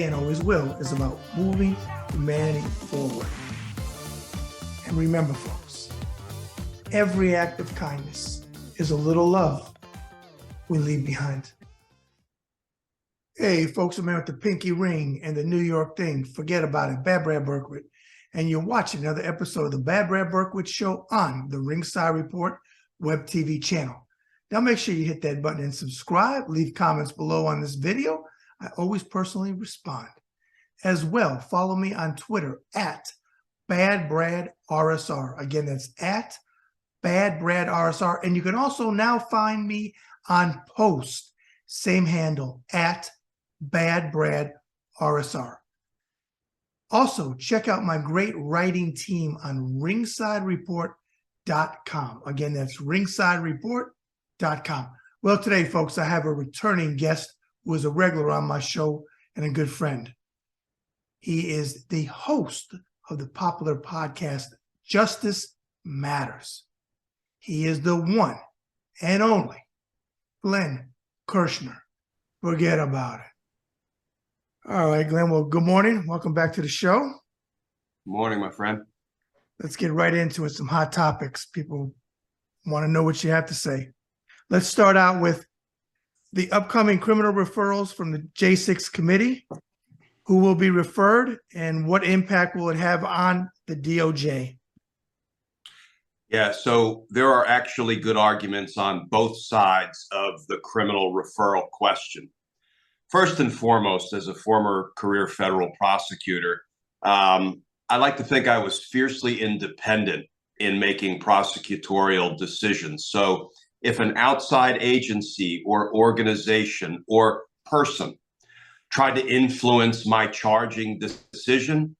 and always will, is about moving humanity forward. And remember, folks, every act of kindness is a little love we leave behind. Hey, folks, I'm here with the pinky ring and the New York thing. Forget about it. Bad Brad Berkwitt. And you're watching another episode of the Bad Brad Berkwitt Show on the Ringside Report web TV channel. Now make sure you hit that button and subscribe. Leave comments below on this video. I always personally respond. As well, follow me on Twitter at BadBradRSR. Again, that's at BadBradRSR. And you can also now find me on Post, same handle, at BadBradRSR. Also, check out my great writing team on ringsidereport.com. Again, that's ringsidereport.com. Well, today, folks, I have a returning guest who is a regular on my show and a good friend. He is the host of the popular podcast, Justice Matters. He is the one and only Glenn Kirschner. Forget about it. All right, Glenn. Well, good morning. Welcome back to the show. Good morning, my friend. Let's get right into it. Some hot topics. People want to know what you have to say. Let's start out with the upcoming criminal referrals from the J6 committee. Who will be referred and what impact will it have on the DOJ? Yeah, so there are actually good arguments on both sides of the criminal referral question. First and foremost, as a former career federal prosecutor, I like to think I was fiercely independent in making prosecutorial decisions. So if an outside agency or organization or person tried to influence my charging decision,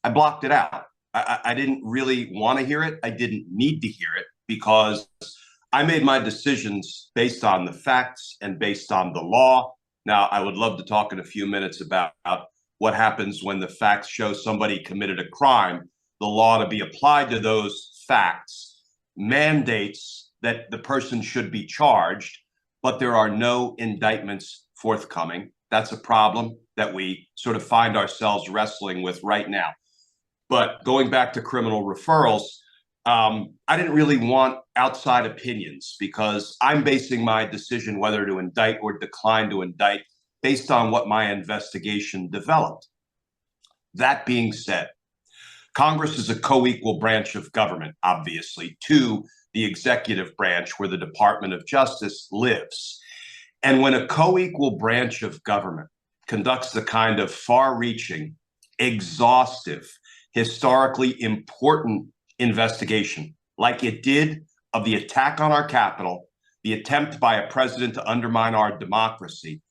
I blocked it out. I didn't really want to hear it. I didn't need to hear it because I made my decisions based on the facts and based on the law. Now, I would love to talk in a few minutes about what happens when the facts show somebody committed a crime. The law to be applied to those facts mandates that the person should be charged, but there are no indictments forthcoming. That's a problem that we sort of find ourselves wrestling with right now. But going back to criminal referrals, I didn't really want outside opinions because I'm basing my decision whether to indict or decline to indict based on what my investigation developed. That being said, Congress is a co-equal branch of government, obviously, to the executive branch where the Department of Justice lives. And when a co-equal branch of government conducts the kind of far-reaching, exhaustive, historically important investigation like it did of the attack on our Capitol, the attempt by a president to undermine our democracy,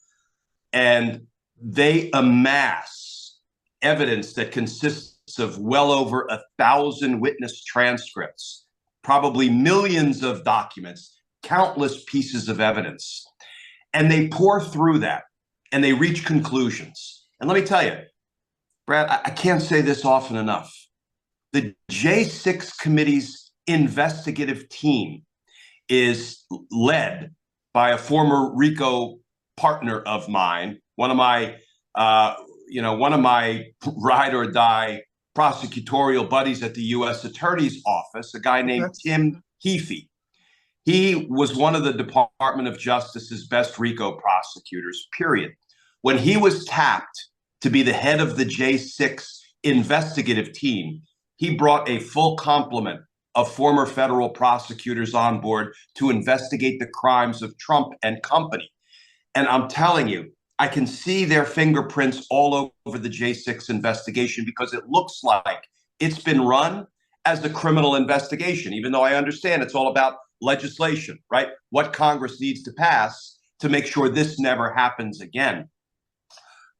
and they amass evidence that consists of well over 1,000 witness transcripts, probably millions of documents, countless pieces of evidence. And they pour through that and they reach conclusions. And let me tell you, Brad, I can't say this often enough. The J6 committee's investigative team is led by a former RICO partner of mine, one of my ride or die prosecutorial buddies at the U.S. Attorney's Office, a guy named Tim Heafy. He was one of the Department of Justice's best RICO prosecutors, period. When he was tapped to be the head of the J6 investigative team, he brought a full complement of former federal prosecutors on board to investigate the crimes of Trump and company. And I'm telling you, I can see their fingerprints all over the J6 investigation because it looks like it's been run as a criminal investigation, even though I understand it's all about legislation, right? What Congress needs to pass to make sure this never happens again.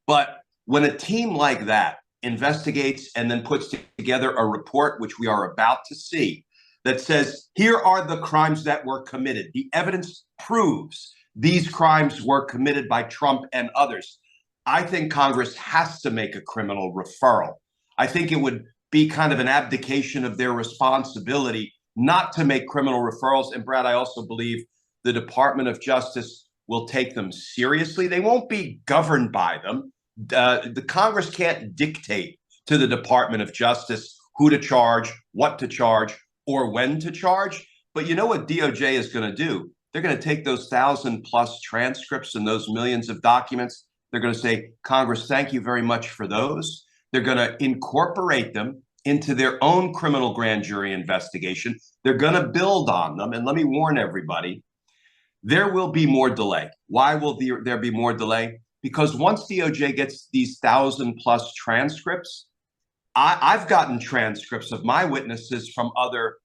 But when a team like that investigates and then puts together a report, which we are about to see, that says, here are the crimes that were committed. The evidence proves these crimes were committed by Trump and others. I think Congress has to make a criminal referral. I think it would be kind of an abdication of their responsibility not to make criminal referrals. And Brad, I also believe the Department of Justice will take them seriously. They won't be governed by them, The Congress can't dictate to the Department of Justice who to charge, what to charge, or when to charge. But you know what DOJ is going to do? They're going to take those 1,000+ transcripts and those millions of documents. They're going to say, Congress, thank you very much for those. They're going to incorporate them into their own criminal grand jury investigation. They're going to build on them. And let me warn everybody, there will be more delay. Why will there be more delay? Because once DOJ gets these 1,000+ transcripts, I've gotten transcripts of my witnesses from other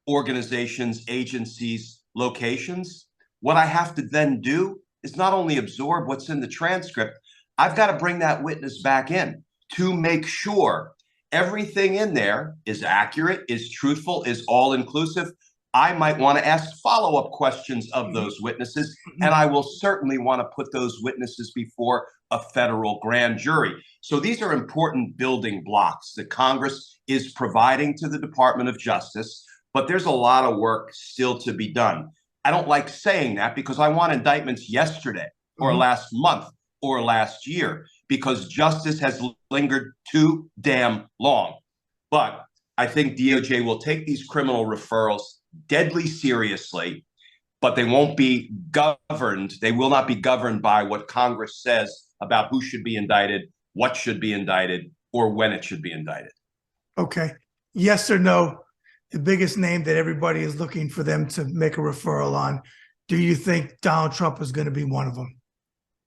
organizations, agencies, locations. What I have to then do is not only absorb what's in the transcript, I've got to bring that witness back in to make sure everything in there is accurate, is truthful, is all inclusive. I might want to ask follow-up questions of those witnesses, and I will certainly want to put those witnesses before a federal grand jury. So these are important building blocks that Congress is providing to the Department of Justice, but there's a lot of work still to be done. I don't like saying that because I want indictments yesterday or last month or last year because justice has lingered too damn long. But I think DOJ will take these criminal referrals deadly seriously, but they won't be governed. They will not be governed by what Congress says about who should be indicted, what should be indicted, or when it should be indicted. Okay. Yes or no? The biggest name that everybody is looking for them to make a referral on. Do you think Donald Trump is going to be one of them?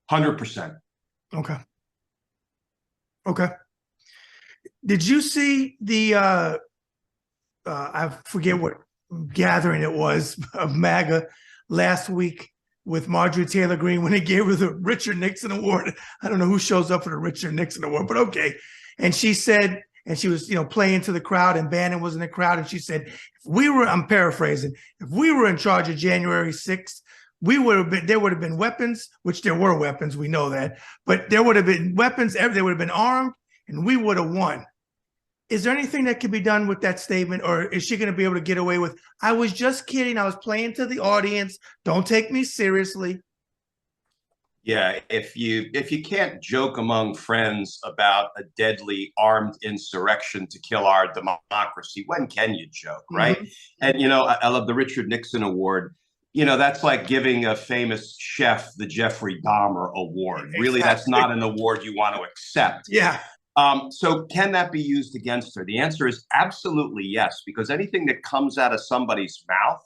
100%. Okay. Okay. Did you see the, I forget what gathering it was of MAGA last week with Marjorie Taylor Greene when they gave her the Richard Nixon Award? I don't know who shows up for the Richard Nixon Award, but okay. And she said, and she was, playing to the crowd, and Bannon was in the crowd, and she said, if we were, I'm paraphrasing, if we were in charge of January 6th, there would have been weapons, which there were weapons, we know that, but there would have been weapons, they would have been armed, and we would have won. Is there anything that can be done with that statement, or is she going to be able to get away with, I was just kidding, I was playing to the audience, don't take me seriously? Yeah, if you can't joke among friends about a deadly armed insurrection to kill our democracy, when can you joke, right? And I love the Richard Nixon Award. That's like giving a famous chef the Jeffrey Dahmer Award. Exactly. Really, that's not an award you want to accept. Yeah. So can that be used against her? The answer is absolutely yes, because anything that comes out of somebody's mouth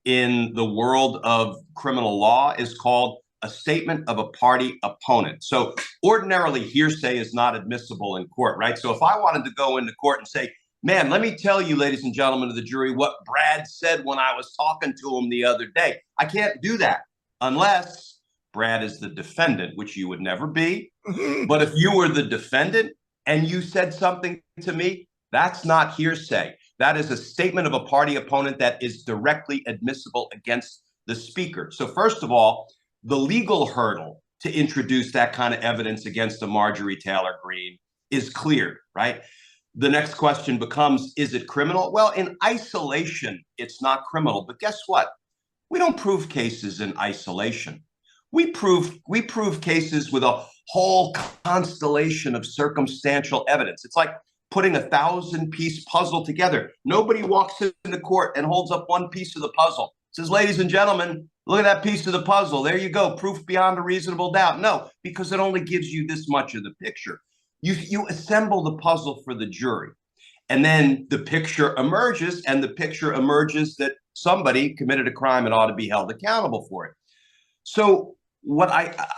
in the world of criminal law is called a statement of a party opponent. So ordinarily hearsay is not admissible in court, right? So if I wanted to go into court and say, man, let me tell you, ladies and gentlemen of the jury, what Brad said when I was talking to him the other day, I can't do that unless Brad is the defendant, which you would never be. But if you were the defendant and you said something to me, that's not hearsay. That is a statement of a party opponent that is directly admissible against the speaker. So first of all, the legal hurdle to introduce that kind of evidence against a Marjorie Taylor Greene is cleared, right? The next question becomes, is it criminal? Well, in isolation, it's not criminal. But guess what? We don't prove cases in isolation. We prove cases with a whole constellation of circumstantial evidence. It's like putting a 1,000-piece puzzle together. Nobody walks into court and holds up one piece of the puzzle. Says, ladies and gentlemen, look at that piece of the puzzle. There you go. Proof beyond a reasonable doubt. No, because it only gives you this much of the picture. You assemble the puzzle for the jury, and then the picture emerges, and the picture emerges that somebody committed a crime and ought to be held accountable for it. So what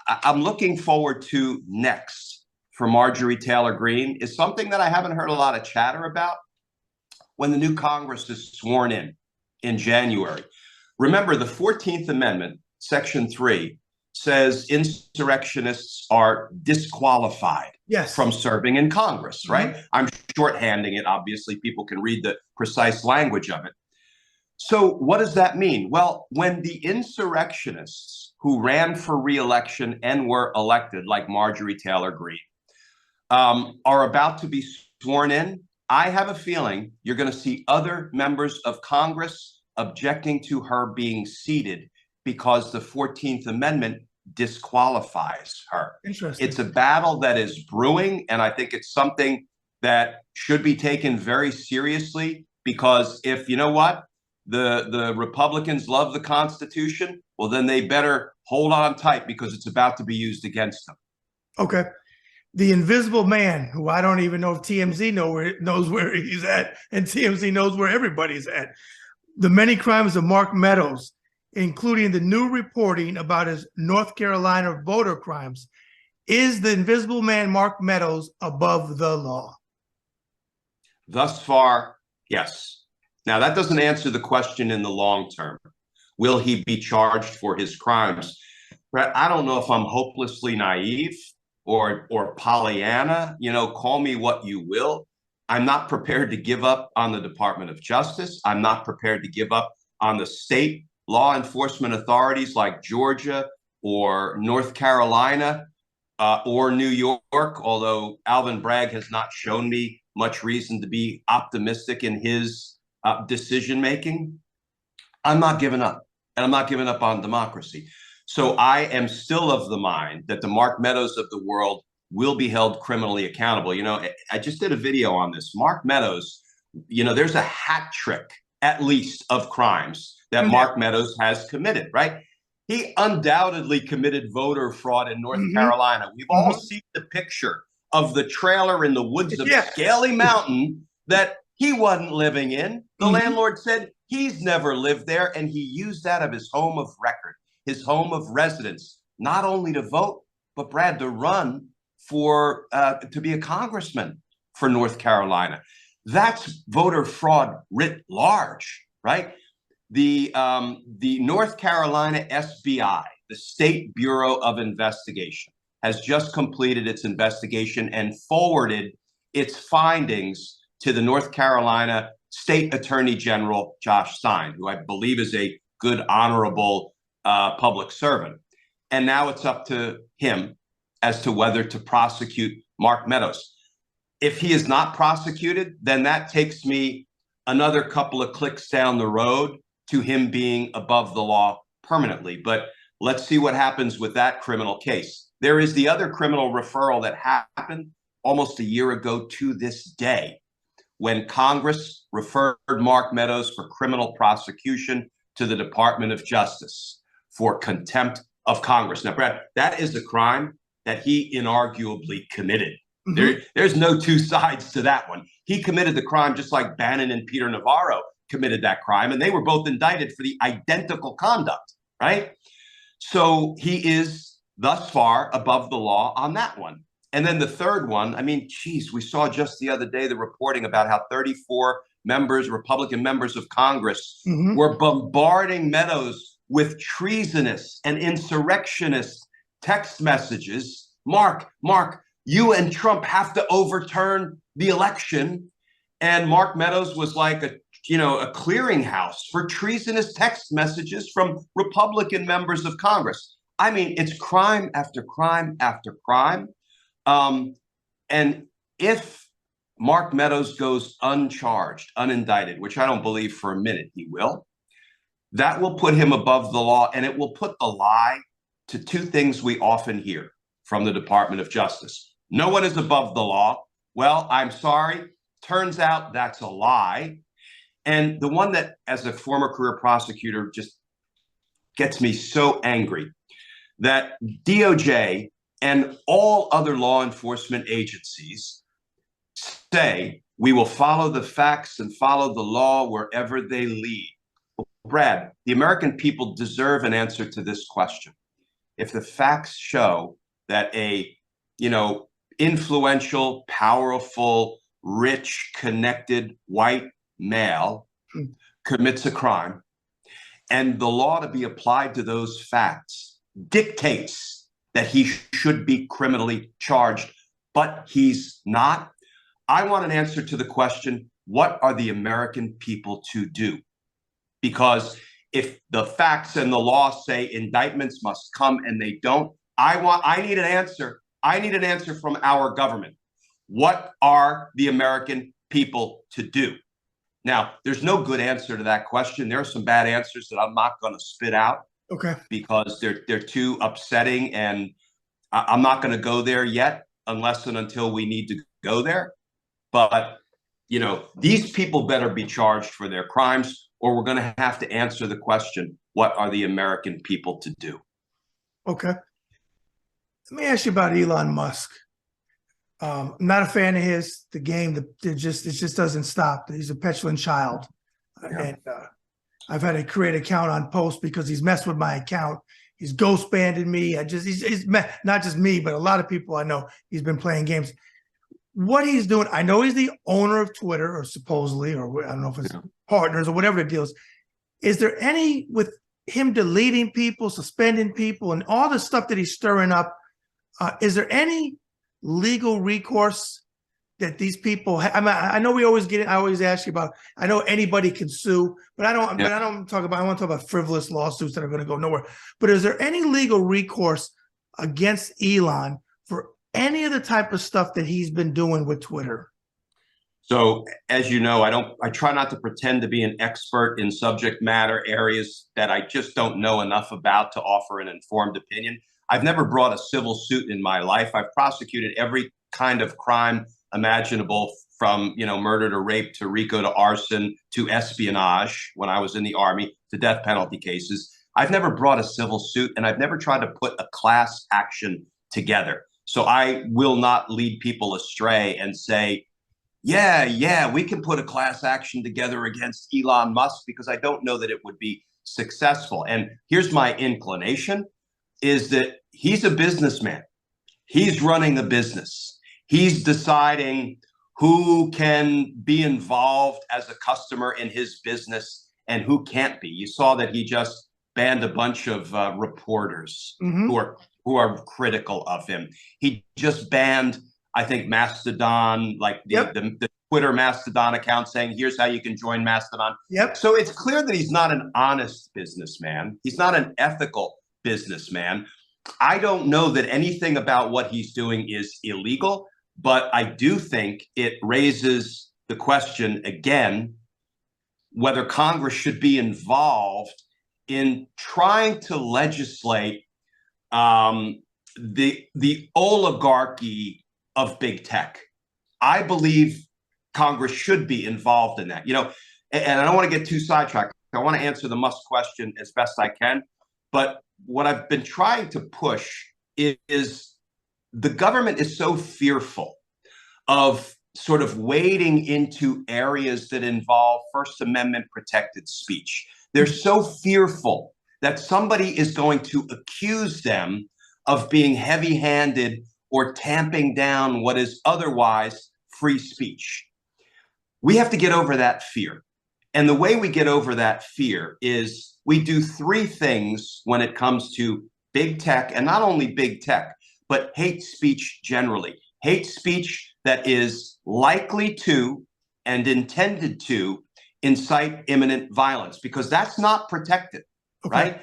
I'm looking forward to next for Marjorie Taylor Greene is something that I haven't heard a lot of chatter about. When the new Congress is sworn in January. Remember, the 14th Amendment, Section 3, says insurrectionists are disqualified from serving in Congress, right? I'm shorthanding it. Obviously, people can read the precise language of it. So what does that mean? Well, when the insurrectionists who ran for re-election and were elected, like Marjorie Taylor Greene, are about to be sworn in, I have a feeling you're going to see other members of Congress objecting to her being seated because the 14th Amendment disqualifies her. Interesting. It's a battle that is brewing, and I think it's something that should be taken very seriously, because if, you know what, the Republicans love the Constitution, well, then they better hold on tight, because it's about to be used against them. Okay. The Invisible Man, who I don't even know if TMZ knows where he's at, and TMZ knows where everybody's at. The many crimes of Mark Meadows, including the new reporting about his North Carolina voter crimes. Is the Invisible Man, Mark Meadows, above the law? Thus far, yes. Now, that doesn't answer the question in the long term. Will he be charged for his crimes? Brett, I don't know if I'm hopelessly naive or Pollyanna, call me what you will. I'm not prepared to give up on the Department of Justice. I'm not prepared to give up on the state law enforcement authorities like Georgia or North Carolina or New York, although Alvin Bragg has not shown me much reason to be optimistic in his decision-making. I'm not giving up, and I'm not giving up on democracy. So I am still of the mind that the Mark Meadows of the world will be held criminally accountable. I just did a video on this. Mark Meadows, there's a hat trick, at least, of crimes that Mark Meadows has committed, right? He undoubtedly committed voter fraud in North Carolina. We've all seen the picture of the trailer in the woods of Scaly Mountain that he wasn't living in. The landlord said he's never lived there, and he used that of his home of record, his home of residence, not only to vote, but Brad, to run for to be a congressman for North Carolina. That's voter fraud writ large, right? The North Carolina SBI, the State Bureau of Investigation, has just completed its investigation and forwarded its findings to the North Carolina State Attorney General, Josh Stein, who I believe is a good, honorable public servant. And now it's up to him as to whether to prosecute Mark Meadows. If he is not prosecuted, then that takes me another couple of clicks down the road to him being above the law permanently. But let's see what happens with that criminal case. There is the other criminal referral that happened almost a year ago to this day, when Congress referred Mark Meadows for criminal prosecution to the Department of Justice for contempt of Congress. Now, Brad, that is a crime that he inarguably committed. There's no two sides to that one. He committed the crime just like Bannon and Peter Navarro committed that crime, and they were both indicted for the identical conduct, right? So he is thus far above the law on that one. And then the third one, I mean, geez, we saw just the other day the reporting about how 34 members, Republican members of Congress, were bombarding Meadows with treasonous and insurrectionist text messages. Mark, you and Trump have to overturn the election. And Mark Meadows was like a clearinghouse for treasonous text messages from Republican members of Congress. I mean, it's crime after crime after crime. And if Mark Meadows goes uncharged, unindicted, which I don't believe for a minute he will, that will put him above the law, and it will put the lie to two things we often hear from the Department of Justice. No one is above the law. Well, I'm sorry. Turns out that's a lie. And the one that, as a former career prosecutor, just gets me so angry, that DOJ and all other law enforcement agencies say we will follow the facts and follow the law wherever they lead. Well, Brad, the American people deserve an answer to this question. If the facts show that a, influential, powerful, rich, connected white male commits a crime, and the law to be applied to those facts dictates that he should be criminally charged, but he's not, I want an answer to the question, what are the American people to do? Because if the facts and the law say indictments must come and they don't, I need an answer. I need an answer from our government. What are the American people to do? Now, there's no good answer to that question. There are some bad answers that I'm not going to spit out. Okay. because they're too upsetting, and I'm not going to go there yet unless and until we need to go there. But these people better be charged for their crimes, or we're going to have to answer the question: what are the American people to do? Okay. Let me ask you about Elon Musk. I'm not a fan of his. The game, it just doesn't stop. He's a petulant child, Yeah. and I've had to create an account on Post because he's messed with my account. He's ghost banded me. He's not just me, but a lot of people I know. He's been playing games. What he's doing, I know he's the owner of Twitter, or supposedly, or I don't know if it's partners or whatever the deal is. Is there any, with him deleting people, suspending people, and all the stuff that he's stirring up, is there any legal recourse that these people I know we always get it. I always ask you about, I know anybody can sue, but I want to talk about frivolous lawsuits that are going to go nowhere. But is there any legal recourse against Elon for any of the type of stuff that he's been doing with Twitter? So, as you know, I try not to pretend to be an expert in subject matter areas that I just don't know enough about to offer an informed opinion. I've never brought a civil suit in my life. I've prosecuted every kind of crime imaginable, from murder to rape to RICO to arson to espionage when I was in the Army, to death penalty cases. I've never brought a civil suit, and I've never tried to put a class action together. So I will not lead people astray and say, yeah, we can put a class action together against Elon Musk, because I don't know that it would be successful. And here's my inclination, is that he's a businessman. He's running a business. He's deciding who can be involved as a customer in his business and who can't be. You saw that he just banned a bunch of reporters who are critical of him. He just banned, I think, Mastodon, like the Twitter Mastodon account, saying, here's how you can join Mastodon. So it's clear that he's not an honest businessman. He's not an ethical businessman. I don't know that anything about what he's doing is illegal, but I do think it raises the question again, whether Congress should be involved in trying to legislate the oligarchy of big tech. I believe Congress should be involved in that. And I don't want to get too sidetracked. I want to answer the Musk question as best I can. But what I've been trying to push is the government is so fearful of sort of wading into areas that involve First Amendment protected speech. They're so fearful that somebody is going to accuse them of being heavy-handed or tamping down what is otherwise free speech. We have to get over that fear. And the way we get over that fear is we do three things when it comes to big tech, and not only big tech, but hate speech generally. Hate speech that is likely to and intended to incite imminent violence, because that's not protected, right?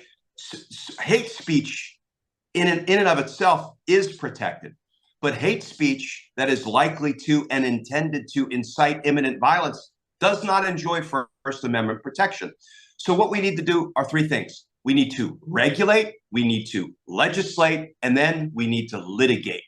Hate speech in and of itself is protected, but hate speech that is likely to and intended to incite imminent violence does not enjoy First Amendment protection. So what we need to do are three things. We need to regulate, we need to legislate, and then we need to litigate.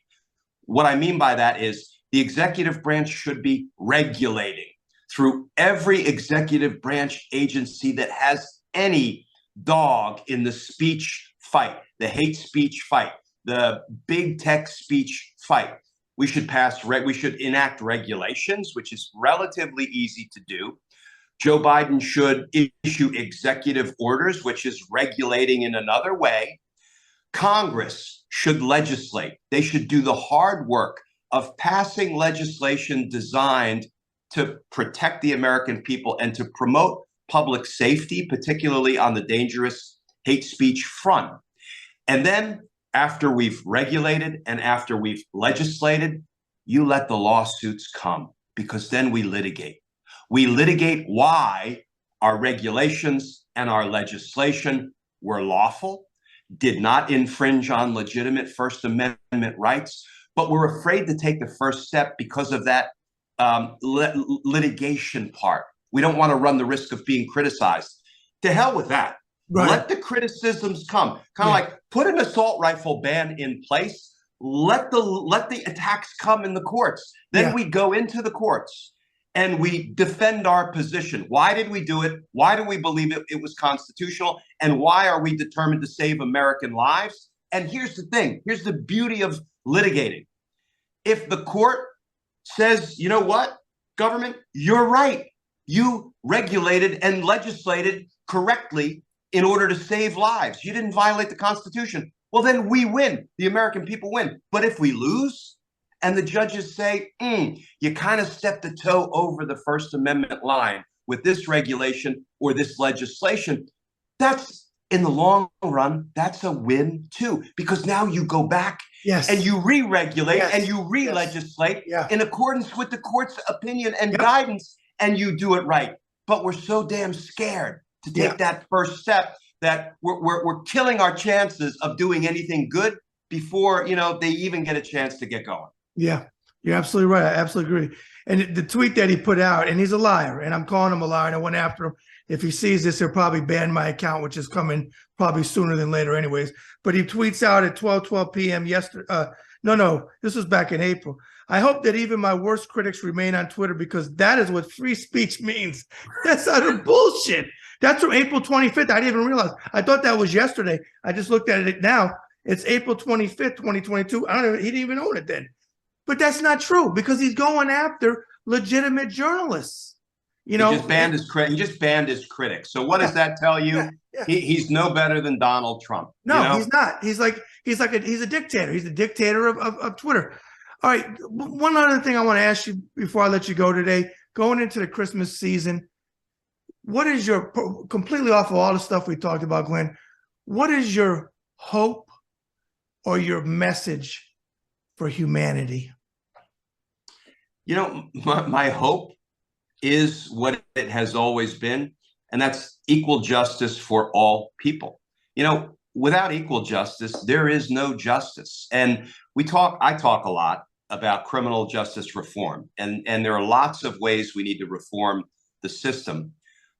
What I mean by that is the executive branch should be regulating through every executive branch agency that has any dog in the speech fight, the hate speech fight, the big tech speech fight. We should enact regulations, which is relatively easy to do. Joe Biden should issue executive orders, which is regulating in another way. Congress should legislate. They should do the hard work of passing legislation designed to protect the American people and to promote public safety, particularly on the dangerous hate speech front. And then after we've regulated and after we've legislated, you let the lawsuits come, because then we litigate. We litigate why our regulations and our legislation were lawful, did not infringe on legitimate First Amendment rights, but we're afraid to take the first step because of that litigation part. We don't want to run the risk of being criticized. To hell with that. Right. Let the criticisms come. Kind of like put an assault rifle ban in place. Let the attacks come in the courts. Then we go into the courts and we defend our position. Why did we do it? Why do we believe it was constitutional? And why are we determined to save American lives? And here's the thing. Here's the beauty of litigating. If the court says, you know what, government, you're right. You regulated and legislated correctly in order to save lives. You didn't violate the Constitution. Well, then we win. The American people win. But if we lose and the judges say, you kind of stepped a toe over the First Amendment line with this regulation or this legislation, that's, in the long run, that's a win too, because now you go back and you re-regulate and you re-legislate in accordance with the court's opinion and guidance, and you do it right. But we're so damn scared to take that first step that we're killing our chances of doing anything good before, you know, they even get a chance to get going. Yeah, you're absolutely right. I absolutely agree. And the tweet that he put out, and he's a liar, and I'm calling him a liar, and I went after him. If he sees this, he'll probably ban my account, which is coming probably sooner than later anyways. But he tweets out at 12 p.m. yesterday. No, this was back in April. I hope that even my worst critics remain on Twitter, because that is what free speech means. That's utter bullshit. That's from April 25th. I didn't even realize. I thought that was yesterday. I just looked at it now. It's April 25th, 2022. He didn't even own it then. But that's not true, because he's going after legitimate journalists. You know, he just banned his critics. So what does that tell you? He's no better than Donald Trump. No, you know? He's not. He's a dictator. He's the dictator of Twitter. All right. One other thing I want to ask you before I let you go today, going into the Christmas season, what is your, completely off of all the stuff we talked about, Glenn, what is your hope or your message for humanity? You know, my hope is what it has always been, and that's equal justice for all people. You know, without equal justice, there is no justice. And I talk a lot about criminal justice reform, and there are lots of ways we need to reform the system.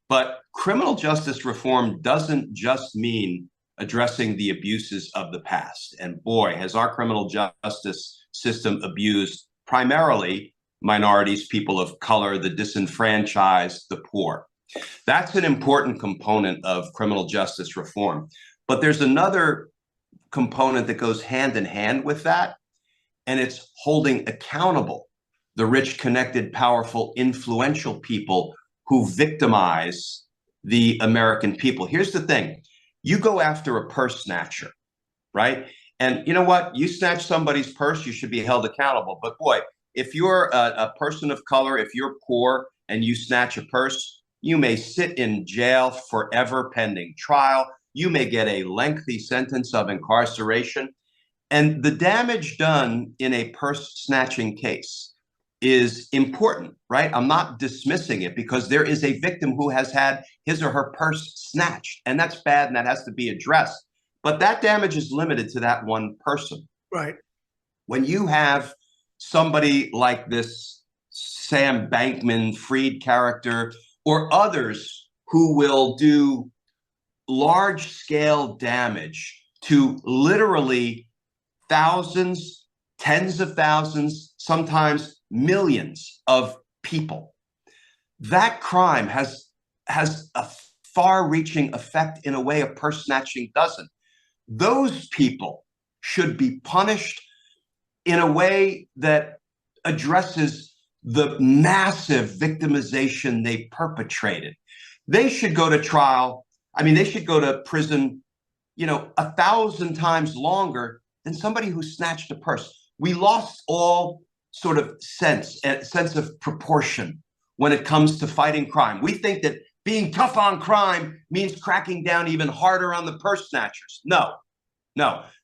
But criminal justice reform doesn't just mean addressing the abuses of the past. And boy, has our criminal justice system abused primarily minorities, people of color, the disenfranchised, the poor. That's an important component of criminal justice reform. But there's another component that goes hand in hand with that, and it's holding accountable the rich, connected, powerful, influential people who victimize the American people. Here's the thing. You go after a purse snatcher, right? And you know what? You snatch somebody's purse, you should be held accountable. But boy, if you're a person of color, if you're poor and you snatch a purse, you may sit in jail forever pending trial. You may get a lengthy sentence of incarceration. And the damage done in a purse snatching case is important, right? I'm not dismissing it, because there is a victim who has had his or her purse snatched, and that's bad, and that has to be addressed. But that damage is limited to that one person. Right. When you have somebody like this Sam Bankman-Fried character, or others who will do large-scale damage to literally thousands, tens of thousands, sometimes millions of people, that crime has a far-reaching effect in a way a purse snatching doesn't. Those people should be punished in a way that addresses the massive victimization they perpetrated. They should go to trial. I mean, they should go to prison, 1,000 times longer than somebody who snatched a purse. We lost all sort of sense of proportion when it comes to fighting crime. We think that being tough on crime means cracking down even harder on the purse snatchers. No.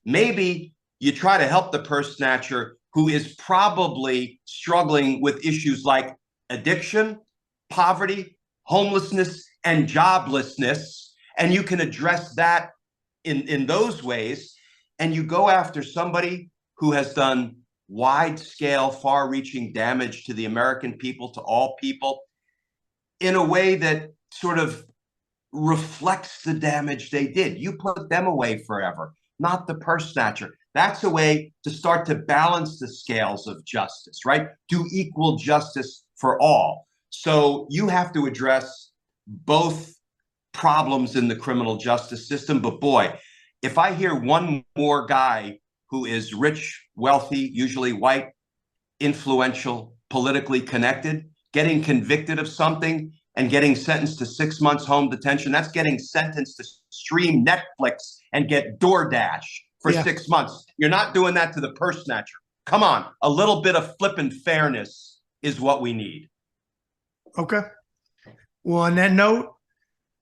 Maybe you try to help the purse snatcher who is probably struggling with issues like addiction, poverty, homelessness, and joblessness, and you can address that in those ways, and you go after somebody who has done wide-scale, far-reaching damage to the American people, to all people, in a way that sort of reflects the damage they did. You put them away forever, not the purse snatcher. That's a way to start to balance the scales of justice, right? Do equal justice for all. So you have to address both problems in the criminal justice system. But boy, if I hear one more guy who is rich, wealthy, usually white, influential, politically connected, getting convicted of something and getting sentenced to 6 months home detention, that's getting sentenced to stream Netflix and get DoorDash for 6 months. You're not doing that to the purse snatcher. Come on, a little bit of flippant fairness is what we need. Okay. Well, on that note,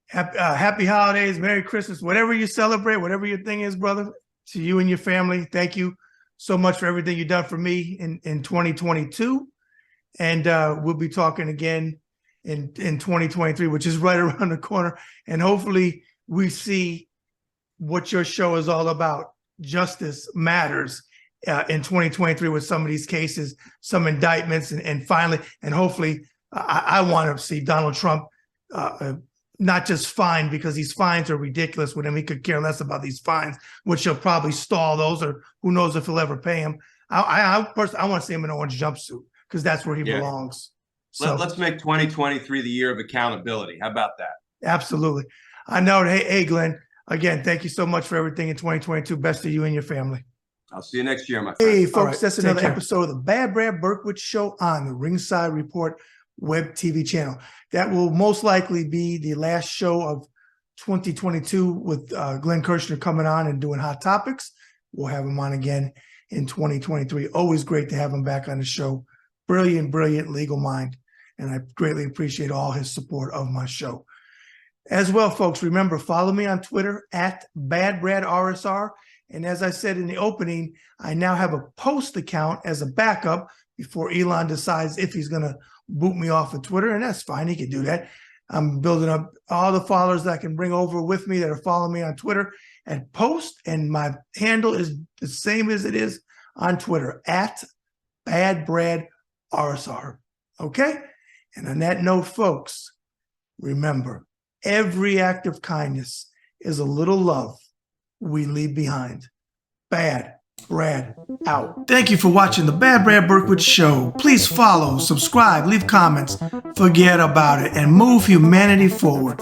happy holidays, Merry Christmas, whatever you celebrate, whatever your thing is, brother, to you and your family. Thank you so much for everything you've done for me in 2022. And we'll be talking again in 2023, which is right around the corner. And hopefully we see what your show is all about. Justice matters in 2023 with some of these cases, some indictments, and finally, and hopefully, I want to see Donald Trump not just fined, because these fines are ridiculous with him. He could care less about these fines, which he'll probably stall those, or who knows if he'll ever pay him. I personally, I want to see him in an orange jumpsuit, because that's where he belongs. So let's make 2023 the year of accountability. How about that? Absolutely. I know. Hey, Glenn, again, thank you so much for everything in 2022. Best to you and your family. I'll see you next year, my friend. Hey, folks, that's another episode of the Bad Brad Berkwitt Show on the Ringside Report web TV channel. That will most likely be the last show of 2022 with Glenn Kirschner coming on and doing Hot Topics. We'll have him on again in 2023. Always great to have him back on the show. Brilliant legal mind. And I greatly appreciate all his support of my show. As well, folks, remember, follow me on Twitter at BadBradRSR. And as I said in the opening, I now have a post account as a backup before Elon decides if he's going to boot me off of Twitter. And that's fine. He can do that. I'm building up all the followers that I can bring over with me that are following me on Twitter and post. And my handle is the same as it is on Twitter, at BadBradRSR. Okay? And on that note, folks, remember, every act of kindness is a little love we leave behind. Bad Brad out. Thank you for watching the Bad Brad Berkwitt Show. Please follow, subscribe, leave comments, forget about it, and move humanity forward.